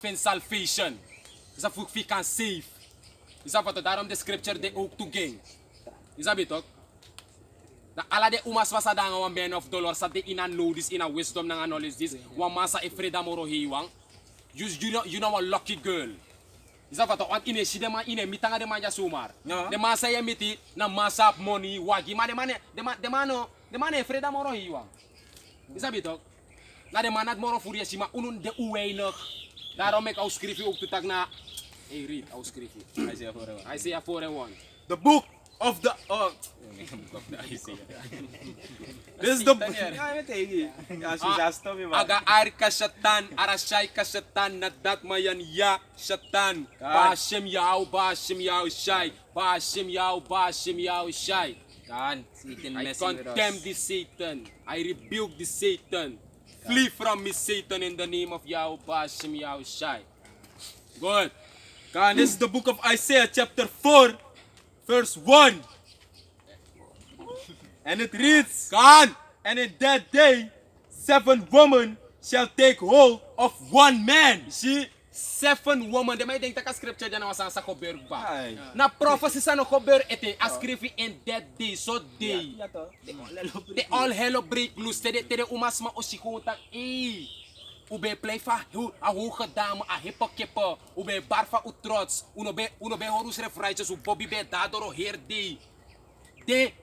in salvation. Is dat voor kan save. Is dat wat daarom de scripture de ook toegang. Is dat beter? Na ala de umas was dan een man of dollar sa de ina notice ina wisdom na knowledge this one masa e freda moro hiwang. You know a lucky girl. Is dat wat want ine shide man ine mitanga de manja sumar. De masa ya miti na masa money wagi ma de man e freda moro hiwang. Is dat beter? Na de man het moro furie sima unun de uweinig. Daarom ik schrijf ook te tak na. Hey read, schrijf Isaiah 4:1. The book of the This is the Aga ar ka syatan, arashay ka syatan, nadat mayan ya syatan. Bashem yaw shay. Bashem yaw shay. I condemn this Satan. I rebuke this Satan. Flee from me, Satan, in the name of Yahweh Hashem Yahushai. Good. God, this is the book of Isaiah chapter 4, verse 1. And it reads, God. And in that day, 7 women shall take hold of one man. See, 7 women, de may denk taka scripture dyan naman sa kober ba. Ay. Na prophecy sa no kober ete, ascrivi in that day, so day. They all hello break loose, tede umasma o sikuntak, ube play fa a hoge dame, a hippokepo, ube barfa u trots, uno be horus refraitjes, u bobby be dadoro her day.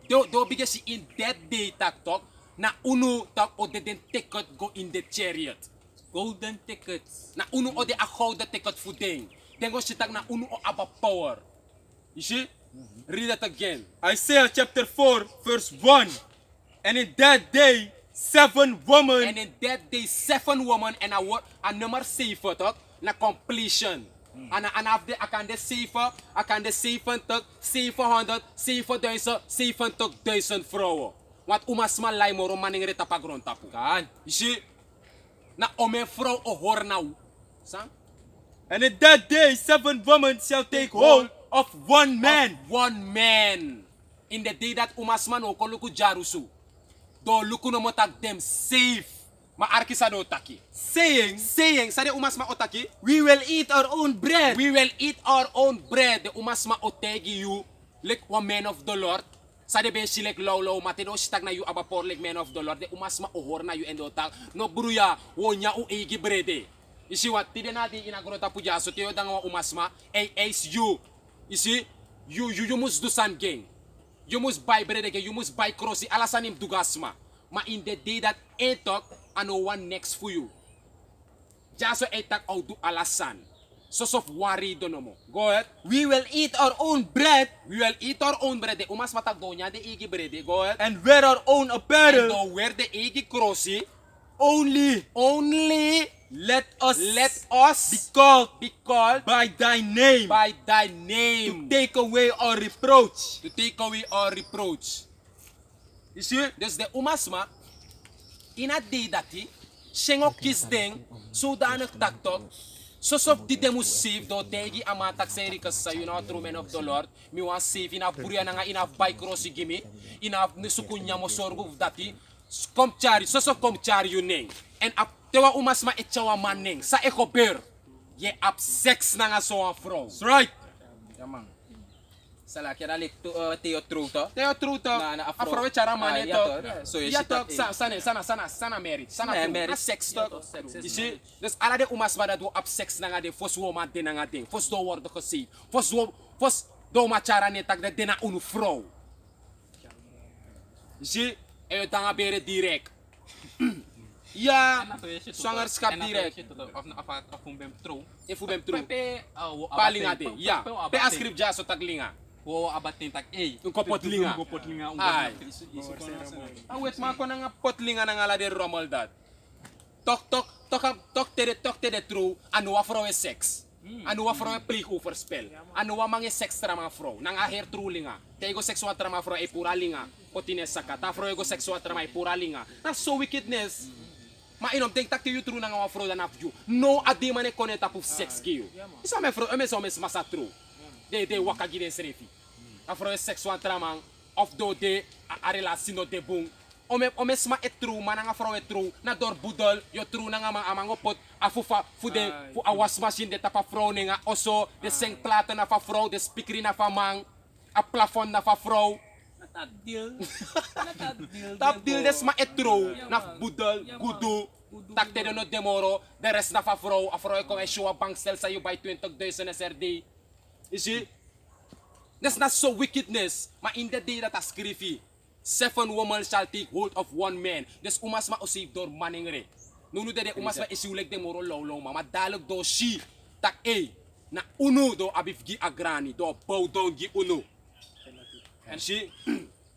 Do bigesi in that day tak tok, na uno tak o de den ticket go in the chariot. Golden tickets. Na uno o de a gouden ticket voor ding. Dengo sitak na uno o aba power. You see? Read it again. Isaiah chapter 4, verse 1. And in that day, 7 women. And in that day, 7 women and a number 7 toch? Na completion. En akan de 7, akan de 70, 700, 7000, 70.000 vrouwen. Want umasma lai moro maning reta pagron tapu. Kan. You see? Na ome vrouw o hoor na Sang? And in that day, 7 women shall take hold of one man. Of one man. In the day that umasman o koluku jarusu. Do luku no motak them safe. Ma arkisa do taki. Saying, Sade umasma otaki. we will eat our own bread. We will eat our own bread. The umasma otegi you. Like one man of the Lord. Sade be silek low mate do stag na you abapor like man of the Lord. The umasma ohor na you endo tak. No bruya wonya u egi brede. You see what? Tide na di inagrota puja so tiyo dang umasma. Ace you. You see? You must do something. You must buy bread again. You must buy crossi. Alasanim dugasma. Ma in the day that etok ano one next for you. Jaso etak au du alasan. So of worry donomo. Go ahead. We will eat our own bread We will eat our own bread. Umas matag do nya de igi bread. Go ahead. and wear our own And apparel. do wear the igi crossi. Only Let us be called be called by thy name by thy to name take away our reproach. to take away our reproach. You see, dus de umasma in a day dati shengo kis ding zodanig taktok sosof di demu save do tegi amatak seri kasa you know true men of the Lord mi wan save ina buria na nga ina bike cross gimi ina sukunya mo sorgo dati kom chari sosof kom chari you neng and ap tewa umasma etchawa maneng sa ekober ye ap sex na nga so an vrouw. That's right. Yamang. Sala kira lik to Theo True to. Teo true to. Na afro. Afro chara mane Ah, to. yato. So, Ya to yesitat, sana merit. Sana Yeah, true. merit. Na sex to. Yato, sex is You see? Dus ala de umas bada do up sex na nga de fos woman de na nga de. Fos do word gesê. Fos do ma chara ne tak de na unu vrouw. You see? E yo tanga bere direct. Ja, zwangerschap direct. Of kung bem true. If u bem true. Pepe Palinga de. Ja. Pe ascript ja so taglinga. Wo abatin tak Yung kopotlinga. Kopotlinga Ay. Ang wet mga ko na nga potlinga na nga la de rommel dat. Tok te de true, anu wa vrouw is seks. Anu wa vrouw pleeg overspel. Anu wa mange seks tra mga vrouw. Nang aher true linga. Tego seksual tra mga vrouw ay pura linga. Potines saka. Ta vrouw ego seksual tra mga ay pura linga. Na so wickedness. Mainom denk tak you true na nga wa vrouw dan af you. No adi man e koneta puf seks kiyo. Isa me vrouw, eme so mes masa true. De waka giden srefi. A vrouw is seksual tra mga of do de a relatie no de bung ome sma e true, mana nga vrouw e true, na door budel, yo true na nga amang opot, afufa, fu a wasmachine de tapa vrouw nga, oso, de sengplaten na fa vrouw, de speaker na fa mang, a plafond na fa vrouw, Natadil. tap deal des ma e true, na budel, gudu, tak te no demoro, de rest na fa vrouw, a vrouw e kom e show a bankstel sa you by 20,000 SRD. Is it? That's not so wickedness. Maar in the day dat I schreef, 7 women shall take hold of one man. Dus umas ma osave door manning re. Nunu de umas ma isiulek de moro lolo ma. Ma dalog do shi. Tak na uno do abif gi agrani. Do bow down gi uno. And she,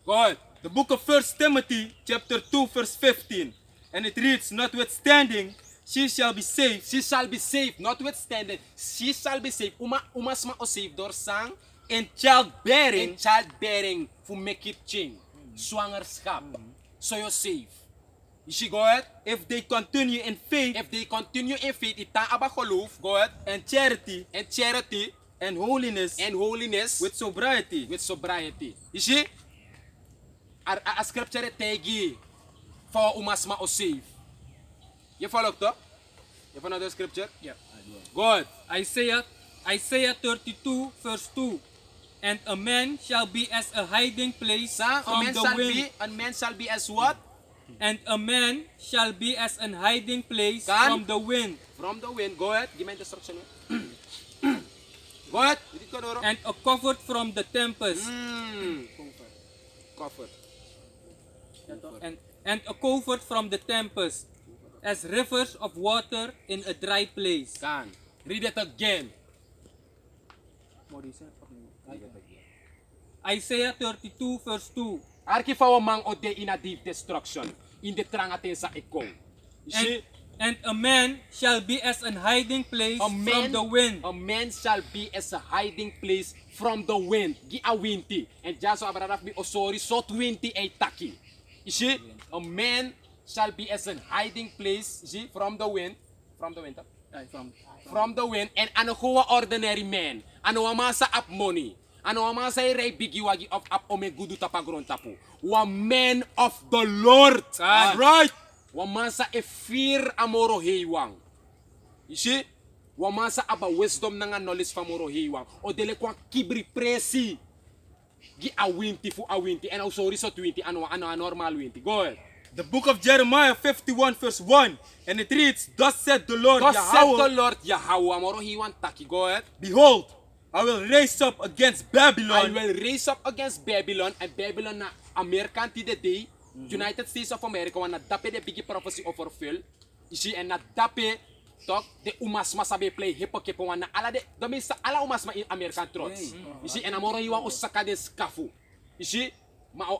go ahead. The book of 1 Timothy, chapter 2, verse 15. And it reads, notwithstanding, she shall be saved. She shall be saved. Notwithstanding, she shall be saved. Umas ma osave door sang. In childbearing, In childbearing. Fu make it change. Zwangerschap. So you're safe. You see, go ahead. if they continue in faith If they continue in faith, ita aba geloof, go ahead, and charity and charity and holiness and holiness with sobriety. with sobriety. You see? A scripture tegi for umasma o save. You follow to? You follow the scripture? Yeah. Go ahead. Isaiah 32 verse 2. And a man shall be as a hiding place Sa, a from man the shall wind. be, a man shall be as what? And a man shall be as an hiding place Kan? from the wind. From the wind. Go ahead. Give me the instruction. Go ahead. Did ko Doro? And a comfort from the tempest. Comfort. And a comfort from the tempest. As rivers of water in a dry place. Kan. Read it again. Isaiah 32 verse 2. Arki fa mang o de in a deep destruction. In the trangatin sa ikaw. You see? And a man shall be as an hiding place from the wind. A man shall be as a hiding place from the wind. Gi a winti. And just so abraraf mi osori so 28 taki. You see? A man shall be as an hiding place, you see, from the wind. From the wind. From the wind. And ano huwa ordinary man. Ano wa masa up money. Ano wa masa iray bigiwagi of up omegudu tapagron tapu. Wa man of the Lord. Right. Wa masa e fear amoro heiwang. You see? Wa masa aba wisdom nga knowledge famoro heiwang. O dele kwa kibri presi. Gi awinti fu awinti. And sorry so 20 ano normal winti. Go ahead. The book of Jeremiah 51 verse 1. And it reads, thus said the Lord Thus said the Yahweh, Lord Yahweh amoro heiwang taki. Go ahead. behold, I will raise up against I Babylon will raise up against Babylon, and Babylon na American ti the day, United States of America, wan na dape de bigi prophecy of fulfill. You see, and na dape talk de umas masabi play hypocrite wan na ala de dami sa ala umas ma in American trots. You see, and amoro iwan usaka de skafu. You see, ma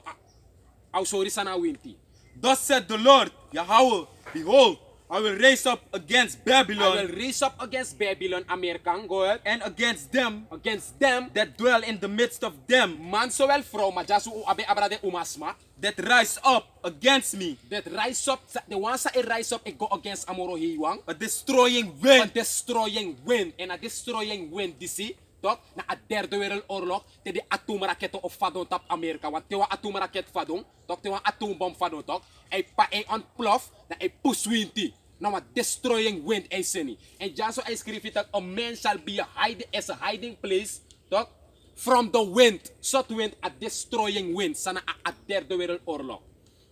au sorry sana winti. Thus said the Lord Yahweh, behold, I will raise up against I will Babylon raise up against Babylon, American, go ahead, and against them against them that dwell in the midst of them, man so well from majasu abe abrade umasma. that rise up against me, That rise up, the ones that rise up and go against Amoro Hiwang, a destroying a wind. destroying wind, and a destroying wind, DC, talk, na a derde wereld oorlog, te de atoomraketten of fadon tap Amerika, want te wa atoomraket fadon, talk, te wa atoombom fadon, talk, ay pa ay ontplof, na ay puswinti, na wa destroying wind ay seni. And just so I script it, a man shall be as a hiding place, talk, from the wind, south wind, a destroying wind, sana a derde wereld oorlog.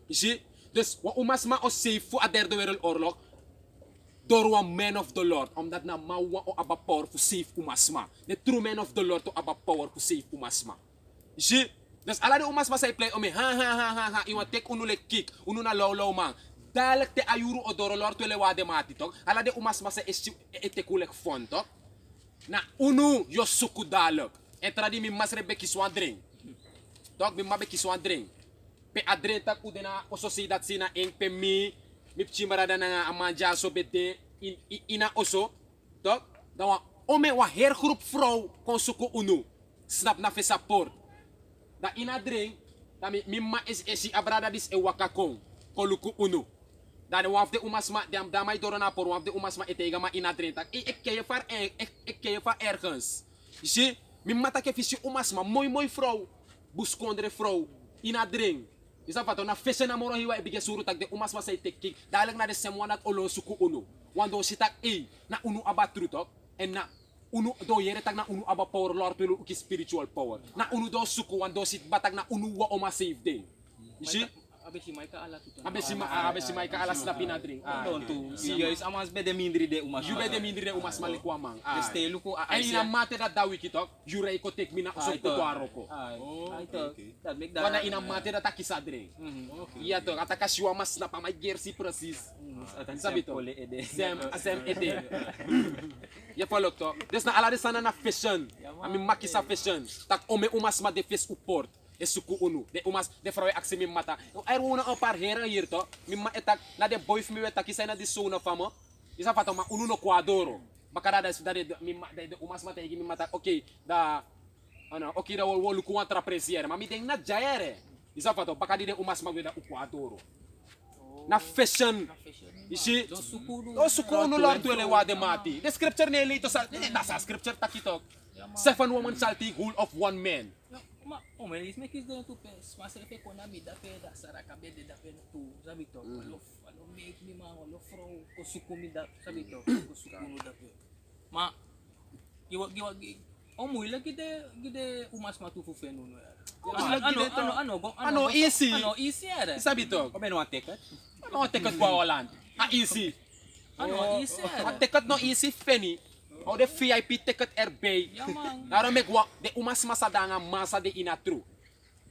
You see? Dus wa umasma o safe fu a derde wereld oorlog door wa man of the Lord. Omdat na mawa o aba power fu safe umasma. The true man of the Lord to aba power fu safe umasma. You see? Dus ala de umasma say play ome ha iwan tek unu le kick unu na low man. Dalek te ayuru o doro Lord to le wade mati tok. Ala de umasma say etekulek fon tok. Na unu yo suku dalek. Entra di mi masre be kiswan drink. Tok mi mabe kiswan drink. Pe adren tak udena o sociedad sina eng pe mi pchimarada na nga amanja so bete ina oso. Tok dawa ome wa hergroep vrouw kon suku unu. Snap na fe support. Da ina drink da mi ma is esi abrada dis e wakakong koluku unu. Da de waf de umasma de damay doro na por waf de umasma etega ma ina drink tak ik keye far ergens. You see? Mi mata ke fisi umasma mooi vrouw. Buskondre vrouw. Ina drink. Isa fato na fashion na moro hiwa ibige suru tag de umas masay tekik dalag na de semwana at olo suku uno. Wando sitak na unu aba trutok en na unu do yere tag na unu aba power lord tulo uki spiritual power. Na unu do suku wando sit batag na unu wa o ma save day. You see? Abe si Mike ala tuto. Abe si Mike alas na pinadring. Don't to. Yes, amas bede mindri de umas. You bede mindre umas malikwa mang. Este luko Ay ina mate da dawi kitok, yurei ko take mina usok ko tuaro ko. That make that. Wana ina mate da takisadre. Iya to kata kasiwa mas na pamay jersey precis. Sabi to. Sem ete. Ya follow to. Des na ala de sana na fashion. Ami makisa fashion. Tak ome umas ma de face uport. E suku unu. De umas de frawe aksi mi mata. Ay una o par hera hier to. Mi ma etak na de boy mi weta kisay na di sona famo. Isa fato ma uno no quadoro. Makara da de umas mata igi mi mata. Okay, da ano, okay da wol ku contra presiere. Ma mi deng na jaere. Isa fato baka di de umas magweda u quadoro. Na fashion. Isi Do suku o suku unu lor tu ele wade mati. The scripture neli to sa nasa scripture takitok. 7 women shall take hold of one man. Ma, o me is make is do to pes. Mas refe ko na mi da pe da sara kabe de da pe tu. Sabi to. Alo make mi ma alo fro ko suku mi da sabi to. Ko suku no da pe. Ma giwa o mo ila gide umas matufu fenu no. Ano easy. Ano easy era. Sabi to. Kome no ticket? Ano ticket kwa Holland? Easy. Ano easy era. Ang ticket no easy feni. O de VIP ticket erbay. Yamang. Naro megwa de umas masadanga masa de inatru.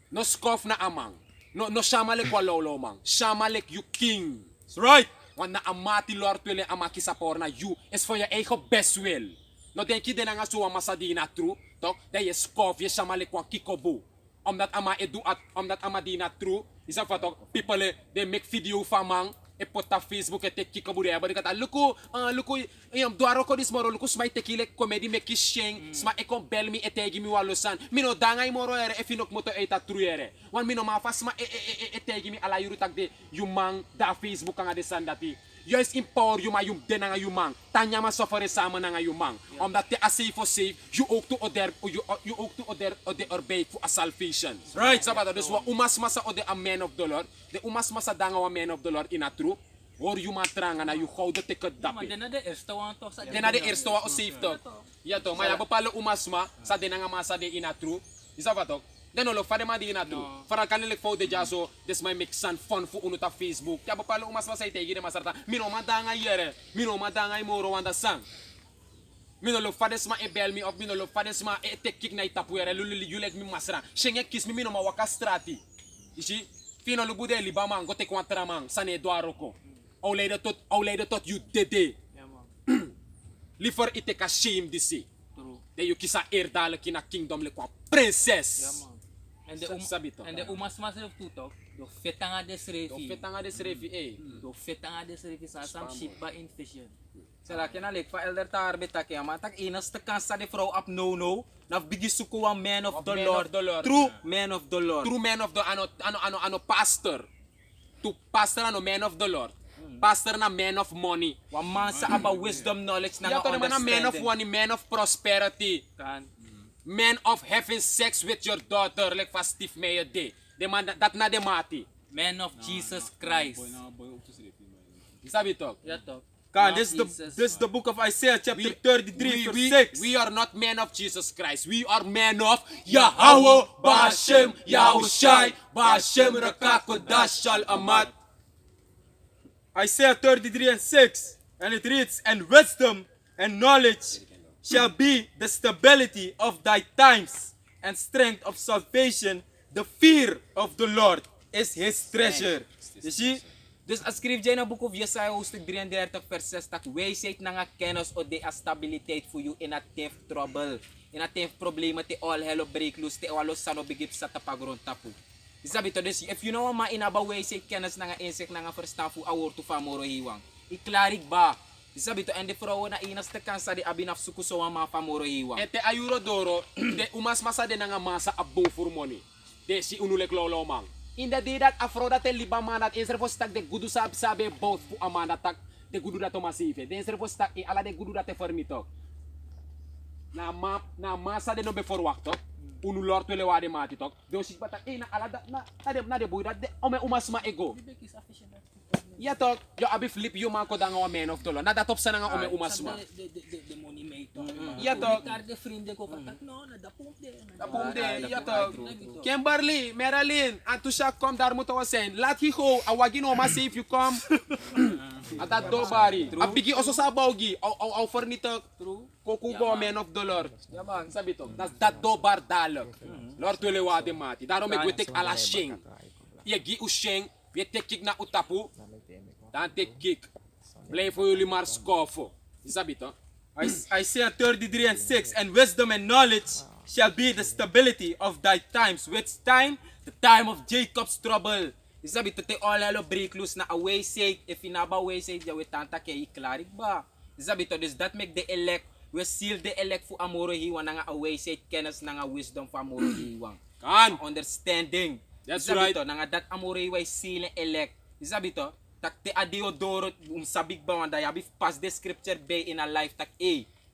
No scoff na amang. No shamalek wa lolo mang. Shamalek you king. That's right. Want na amati lord wele amaki sa porna you is for your eigen best will. No denk je na nga so masa di inatru. Tok, de je scoff je shamalek wa kikobu. Omdat ama edu at omdat ama di inatru. Isa fa tok people they make video fa mang. E pota Facebook e te kikobu de abadi kata luku yam doaro ko dis moro luku smai tekile comedy me kisheng sma e kon bel mi e tegi mi walosan mino dangay moro ere e finok moto e ta truere wan mino ma fasma e tegi mi ala yuru tag de yumang da Facebook nga de sandati yes empower yuma yum de nga yumang tanya ma sofere sama nga yumang omdat te asay for save you ook to oder orbey for a salvation Right. sabata dus wa umas masa ode a man of the Lord de umas masa danga wa man of the Lord in a true or you matranga na you how the ticket Man dapi den na de eerste wan to sa. den na de eerste wa o safe to ya to maya bapalo umasma sa de nga masa de in a true isa ba to den lo fa de ma di in a true para kanile fo de jaso this my make sun fun fu unuta Facebook ya bapalo umasma sa itegi de masarta mino madanga yere mino madanga moro wanda sang mino lo fades ma e bel mi of mino lo fades ma e tek kik na itapuere luli yulek mi masra shenge kiss mi mino ma wakastrati isi fino lu bude li bamang gote kwantara mang sane doaro ko Aulede tot you dede Yamang. liver ite ka shame disi True. de you kisa erdale kina kingdom le kwa princess Yamang. Sabito. And the umas masref tutok. Do fetanga des do refi. fetanga des refi Do fetanga des refi sa sam shipa in fission. Sala kinalik pa elder tarbeta kaya matak inas tekan sa de throw up no na bigi suku wa man of the man Lord. of the Lord. True man of the Lord. true man of the ano pastor to pastor ano man of the Lord pastor na man of money Wa man sa aba wisdom knowledge na yato naman na man of understanding. money man of prosperity Kan. man of having sex with your daughter like fast Steve Mayer day de man dat na de mati Man of Jesus Christ. sabi to Yato. God, this is the book of Isaiah chapter 33 verse 6. we are not men of Jesus Christ. We are men of Yahweh, Bashem, Yahushai, Bashem, Rakakodash, Shal Amat. Isaiah 33 and 6. And it reads, and wisdom and knowledge shall be the stability of thy times, and strength of salvation. The fear of the Lord is his treasure. You see? Dus as schreef jij in het boek of Jesaja hoofdstuk 33 vers 6 dat wijsheid na nga kennis o de stabiliteit voor you in a tief trouble. In a tief problemen te all hello break loose te all sano begip sa tapagron tapu. Isabi to dus if you know ma inaba wijsheid kennis na nga insight na nga verstaan voor awor to famoro hiwang. Iklarik ba? Isabi to and the vrouwen na inas te kansa di abinaf suku so ma famoro hiwang. Ete ayuro doro, de umas masa de nga masa abo for money. De si unulek lolomang. In the day that afro dat el liba manat in servo stak de gudu sabe both fu amanda tak de gudu dat masive. De servo stak e ala de gudu dat fermito. Na masa de no be for wakto. unu lor tole wade mati tok do si batak na ala na de boy dat de ome umasma ego ya tok yo abi flip yo man ko danga wa man of dollar na datop sana nga ome umasma De money mate. ya tok Kar de vrienden ko patak no na da pump de. Apumde, ya tok. Kimberly, Marilyn, Antusha kom daar moeten we zijn. Laat higo, awagino ma say if you come. Atat do bari. Abigi oso sa baugi, au fornito. Koku go man of dollar. Ja man, sabi to. Dat do bar dalek. Lord tole wade mati. Daarom ik wetek ala sheng. Je gi u sheng, je tek kik na utapu. Dan tek kik. Blijf voor jullie maar skoffo. Sabi to. Isaiah 33 and 6, and wisdom and knowledge shall be the stability of thy times. Which time? The time of Jacob's trouble. Isabi to te all hello break loose na away sake. If inaba away sake, ya we tanta kay klarik ba. Isabi to, dus that make the elect. We seal the elect for amoro hiwan nga away sake kennis nga wisdom for amoro hiwan. Kan. Understanding. That's Isabi right. to, nga that amoro hiwan seal elect. Isabi to, tak te adiodoro sabig ba wanda yabi pas the scripture bay in a life tak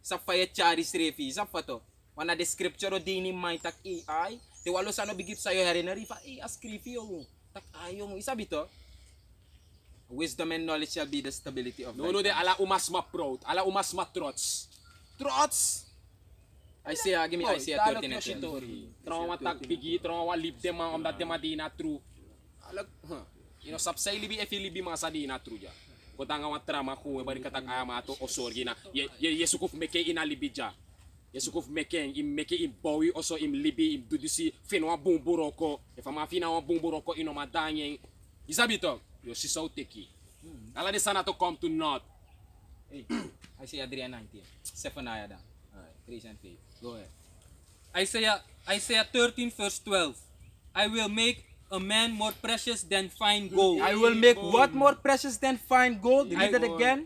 sa fire charis refi sa fato wana the scripture o dini mai tak ay te walo sa no bigit sayo herinari fa ascrifi yo tak ayo mo isabi to wisdom and knowledge shall be the stability of No de ala umasma proud, ala umasma trots. Trots. Isaiah give me Isaiah 13 and 12. Trauma tak bigi, trauma lip dem om dat dem di na true. Alag, you know, sapsay libi libi masa di na true ja. Kota nga trama ko bari katak ama to osorgi na. Ye sukuf meke ina libi ja. Ye sukuf meke im meke im bowi oso im libi im dudusi finwa bumburoko. E fa ma fina wa bumburoko ino madanye. Isabito, yo si so teki. Ala de sana to come to not. Hey, Isaiah 3:19. Zephaniah dan. Alright, 3 and 8. Go ahead. Isaiah 13 verse 12. I will make a man more precious than fine gold. I will make what more precious than fine gold? Read it again.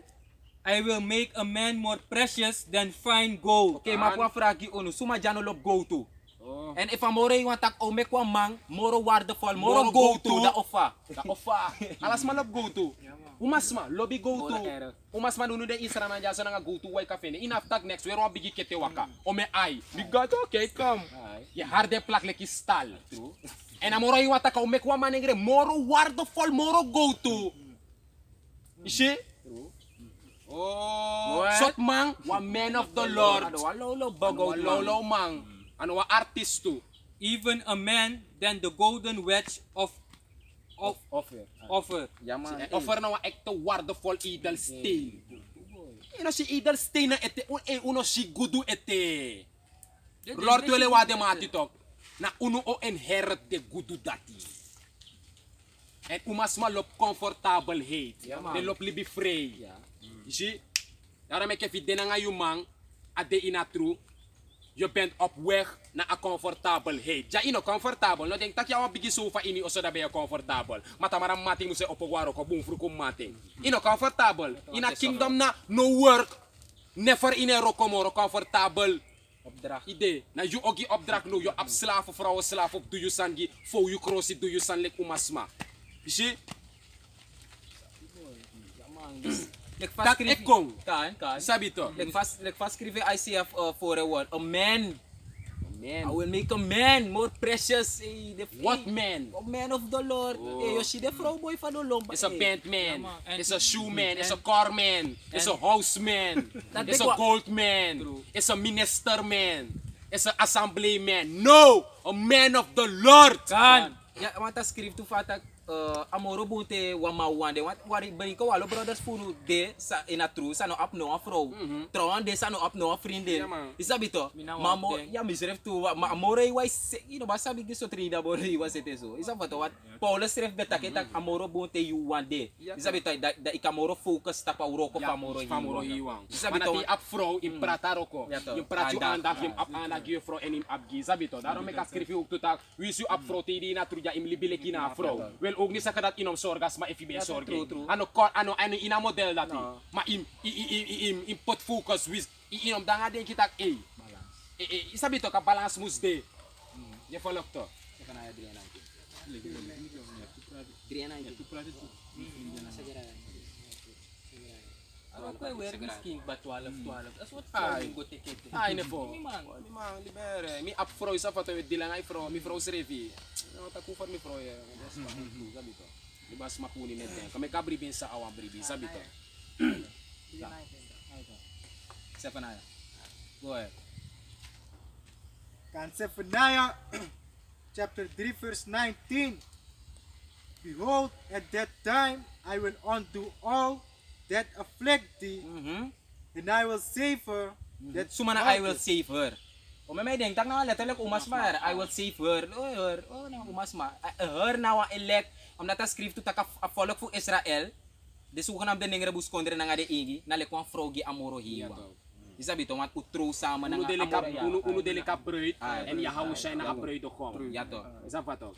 I will make a man more precious than fine gold. Okay, mapwa fragi ono suma jano lob go to. Oh. And if amore you want tak o make one mang, moro wardeful, moro go to the offer. Da ofa. Alas man go to. Umasma, lobby go to. Umasma nunu de isra na jasa nga go to way cafe. Enough tag next we ro bigi kete waka. O me ai. Bigat okay come. Ya harde plak leki stal. True. En amoro you want tak o make one man ngre moro wardeful moro go to. Ishi? Oh, What? sot mang, wa man of the Lord. Ano walo Bago lolo mang. Ano wa artist to. Even a man than the golden wedge of offer. Yaman. Offer na wa ekto wardeful idol stain. Ino si idol stain na ete uno si gudu ete. Lord tole wa de mati tok. Na uno o inherit de gudu dati. En umas ma lop comfortable hate. man. De lop libi frey. You see? Daarom ik even den nga yung ade inatru. Je bent op weg naar een comfortabel hate. Ja, ino comfortabel. No denk tak ya bigi sofa ini oso da be comfortabel. Mata maram mating mo se opogwaro ko bung fru ko mating. Ino comfortable. Ina kingdom na no work. Never in a rokomoro comfortable. Opdracht. Ide na you ogi opdracht no yo ab slaaf of vrouwen slaaf op doe je sangi fo you crossi doe je san lek umasma. You see? Tak ekong. Kan. Sabi to. Like fast skrive Isaiah 4:1. A man. I will make a man more precious. What man? A man of the Lord. Yoshi de vrouw boy van de lomba. It's a band man. man. It's a shoe man. It's a car man. It's a house man. Dat It's big a wa- gold man. It's a minister man. It's a assembly man. No! A man of the Lord! Kan. Ya, want to skrive to fatak amoro bunte wama wande want wari bari ko walo brothers funu de sa ina true sa no up no afro tron de sa no up no friende Yeah, man. isabi to Mina mamo wapde. ya misref to amoro wai basa bigi so trida bori was it so isabi to what Paulus ref betaketa amoro bunte you wande isabi to da ikamoro focus ta pa uroko pamoro Famoro hiwang. isabi Mana to ti up fro im prataro ko. Yeah, to. Yung prat yung Anda. andaf yung up anak yung fro and im abgi. Sabi to. Daro may kaskrifi uk tutak. Wis you up fro ti di na truja im libile kina fro. Well og ni sa kadat inom sorgas ma ifi be Yeah, sorge. true. Ano ina model dati. No. Ma im put focus with inom danga din kitak sabi to ka balance musde. Ye follow to. Ano ko where misking ba 12. That's what Ay. go take it. Ai, ne po. Mi man. Mi man, libere. Mi up fro isa fato di lang ai fro, mi fro srevi. No ta ku for mi fro ya. Des pa tu, sabi to. Di ba smakuni net ten. Kami kabri bin sa awang bribi, sabi to. Zephaniah. Go ahead. And Zephaniah chapter 3 verse 19. Behold, at that time I will undo all that afflict thee, and I will save her that Sumana I will save her. O may ding tak na letter like umas ma. I will save her. Oh na umas ma. Her na wa elect. Am nata script to taka follow fu Israel. Desukan am den rebus kondre na nga de igi na lekwan frogi amoro hiwa. Isabi to mat utro sama na Uno dele ka amoro. uno dele ka breed Ai. en ya hou sy na breed kom. Yato. Isa fato.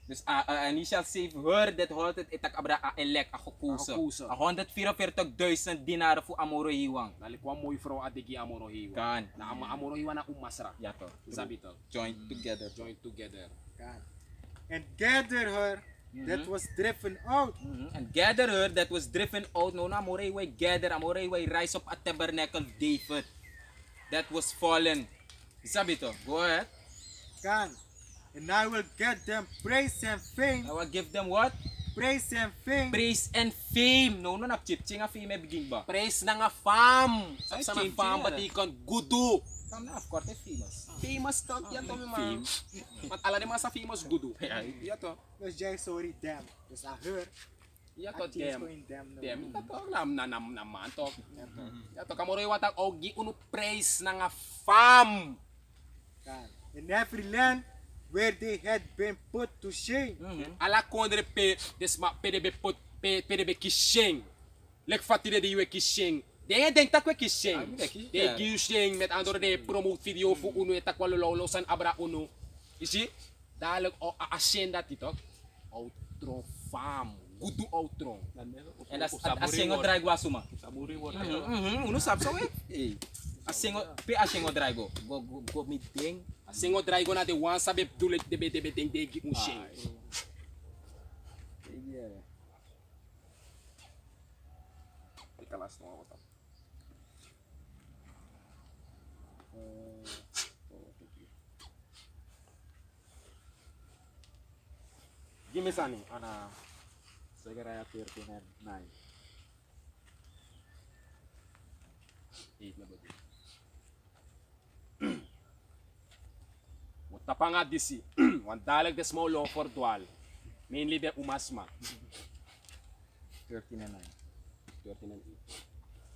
Dus and he shall save her that halted itak abra a elect a kukusa. Akukusa. 144,000 dinar fu amoro hiwang. Dali kwa moy fro adigi amoro hiwa. Kan. Na amoro hiwa na umasra. Yato. Sabi to. Join together. Join together. and gather her that was driven out. And gather her that was driven out. No na amore way gather. Amore way rise up at tabernacle of David that was fallen. Sabi to. Go ahead. Can. And I will get them praise and fame. I will give them what? Praise and fame. Praise and fame. No nakchipching a fame begin ba? Praise na nga fam. Ay, Sa na ching-ching fam yan. batikon gudu. Come na of course famous. Famous to yan to mi ma. Mat ala ni mga sa famous gudu. Ya to. Was just sorry them. Was I heard. Ya I to teach dem. ko in them. No. Dem to nam naman to. Ya to kamoroy watag ogi uno praise na nga fam. Can. In every land where they had been put to shame. Ala kondre pe desma PDB pot PDB kisheng. Lek fatire de yue kisheng. De denk tak we kisheng. De kisheng met andor de promote video fu uno etak walolo san abra uno. Isi dalag o ascenda titok. Outro fam. Gudu outro. And asingo drag wasuma. Saburi mo. Uno sab so eh. Asingo drago. Go meeting. Singo draigo na de wan sabe dule debe deng de gi un sheng. Ikalas no ako. Give me Sunny on Zechariah 13 and 9. 8 na ba di? Tapanga disi. Wan dalag de small law for dual. Mainly de umasma. 13 and 9. 13 and 8.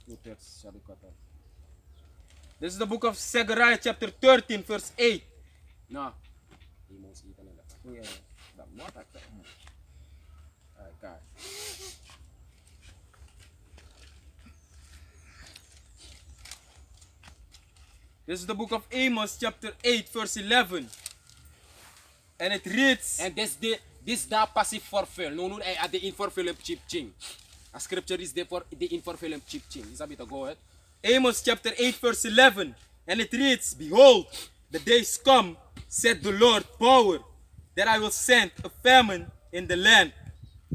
Two texts shall be cut off. This is the book of Zechariah chapter 13 verse 8. No. Imos ita nila. God. This is the book of Amos chapter 8 verse 11. And it reads, And this da passive fulfill. No no at the in fulfill chip ching. A scripture is there for the in fulfill chip ching. Is a bit go ahead. Amos chapter 8 verse 11. And it reads, Behold, the days come, said the Lord power, that I will send a famine in the land,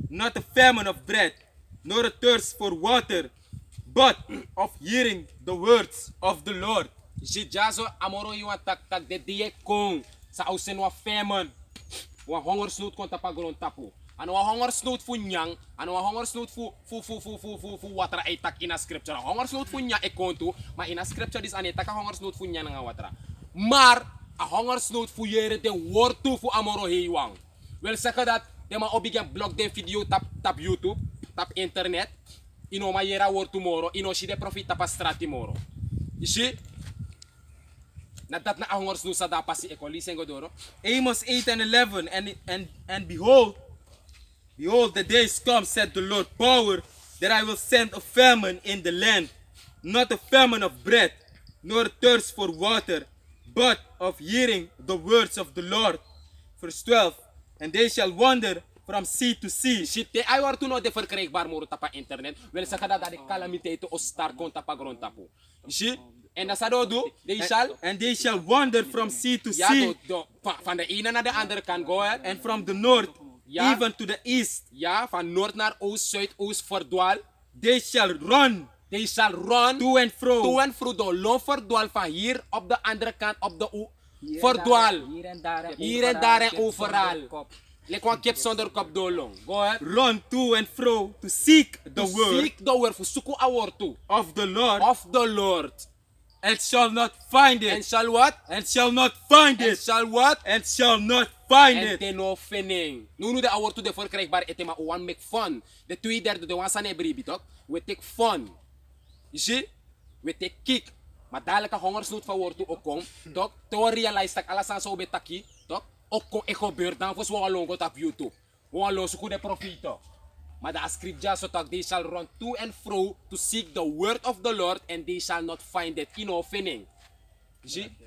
not a famine of bread, nor a thirst for water, but of hearing the words of the Lord. Si jazo amoro yung tak de die kong sa ausen wa famine. Wa hongersnood kon tapagron tapo. Ano wa hongersnood fu nyang, ano wa hongersnood fu watra ay tak ina scripture. Hongersnood fu nya e kontu, ma ina scripture dis aneta ka hongersnood fu nya nga watra. Maar a hongersnood fu yere de wortu fu amoro hiwang. Wel saka dat de ma obigyan blog de video tap YouTube, tap internet. Ino ma yera wortu moro, ino si de profita pa strati moro. Isi nadat na ahongors no sa dapas si Eko, listen go doro. Amos 8 and 11, and behold, the days come, said the Lord power, that I will send a famine in the land, not a famine of bread, nor thirst for water, but of hearing the words of the Lord. Verse 12, and they shall wander from sea to sea. Sitte ay war to no de verkrijgbaar moro tapa internet. Wel sa kada dali calamity ito o star kon tapa gron tapo. Isi en asado do they shall And they shall wander from sea to ja sea, van de ene naar de andere kan go ahead. and from the north Ja. even to the east. Ja, van noord naar oost, zuid, oost verdwaal. They shall run They shall run to and fro, door loon verdwaal van hier op de andere kant op de verdwaal. Hier en daar en overal. Like one kip zonder kop dolong. Go ahead. run to and fro to seek the To word seek the word for suku awor to of the Lord, of the Lord. and shall not find And it, shall what? and shall not find And it, shall what? and shall not find En it. te no finning. Nu de awor to de verkrijgbaar ete maar one make fun. De 2/3 de one san ebribi toch? We take fun. You see? We take kick. Maar dadelijk een hongersnood van woord toe ook kom. Toch? Toen realize dat alles aan zo betaki. Toch? Ook kon ik gebeurt dan voor zo'n longo op YouTube. One lo suku de profito. Maar de scripture so talk, they shall run to and fro to seek the word of the Lord and they shall not find it. In finning. You see?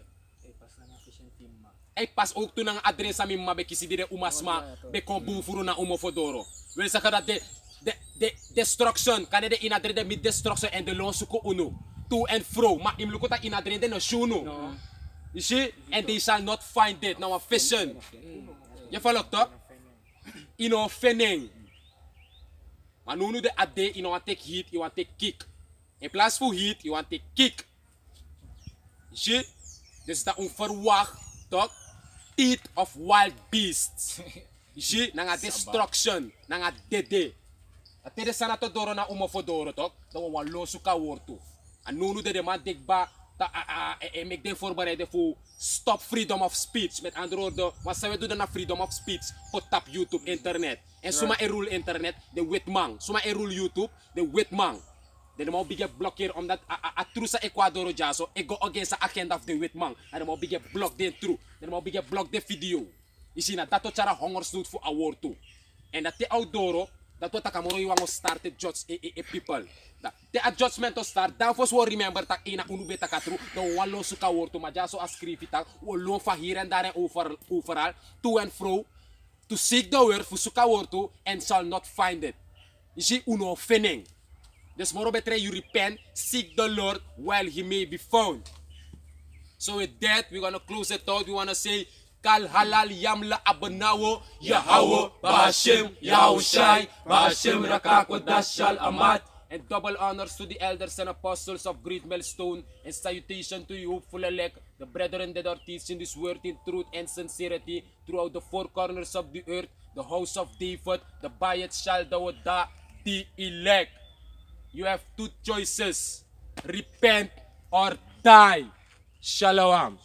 Ay pas ook toen ang adres sa mimma be kisi dire umasma be kon bufuru na umofodoro. Wil zeggen dat de destruction kan de inadre de mid destruction en de lon suko uno to and fro maar im lukuta inadre de no shuno. You see? And they shall not find it. Now a vision. Je follow toch? Ino finning. Maar nu de ade you want take hit, you want take kick. In plaats van hit, you want take kick. You see? Dus dat onverwacht toch? Teeth of wild beasts. You see? Nanga destruction, nanga dede. Atede sana to doro na umofodoro toch? Dan we wan losu ka wortu. En nu de man dikba make them voorbereiden voor stop freedom of speech. Met andere woorden, wat zou we doen na freedom of speech? Pot op YouTube, internet. En suma rule internet, de witman. Suma rule YouTube, de witman. De mau bigge blokkeer omdat a true sa Ecuador jaso, e go against the agenda of the witman. En de mau bigge block den true. De mau bigge block de video. You see na dato chara hongersnood voor award toe. En dat te outdooro, dat wat takamoro you want start to judge people. The adjustment to start, dan first we remember tak ina unu beta katru, dan wallo suka wortu maar ja so ascrivi tak, wallo van hier en daar en overal, to and fro, to seek the word for suka wortu and shall not find it. You see, uno finning. Dus moro betre you repent, seek the Lord while he may be found. So with that, we're gonna close it out. We wanna say, Kal halal yamla abnawo, Yahweh, Bahashem, Yahushai, Bahashem Rakakodash Shal Amat. And double honors to the elders and apostles of Great Millstone, and salutation to you, hopeful elect, the brethren that are teaching this word in truth and sincerity throughout the four corners of the earth, the house of David, the Bayat Shaldawada, the elect. You have two choices, repent or die. Shalom.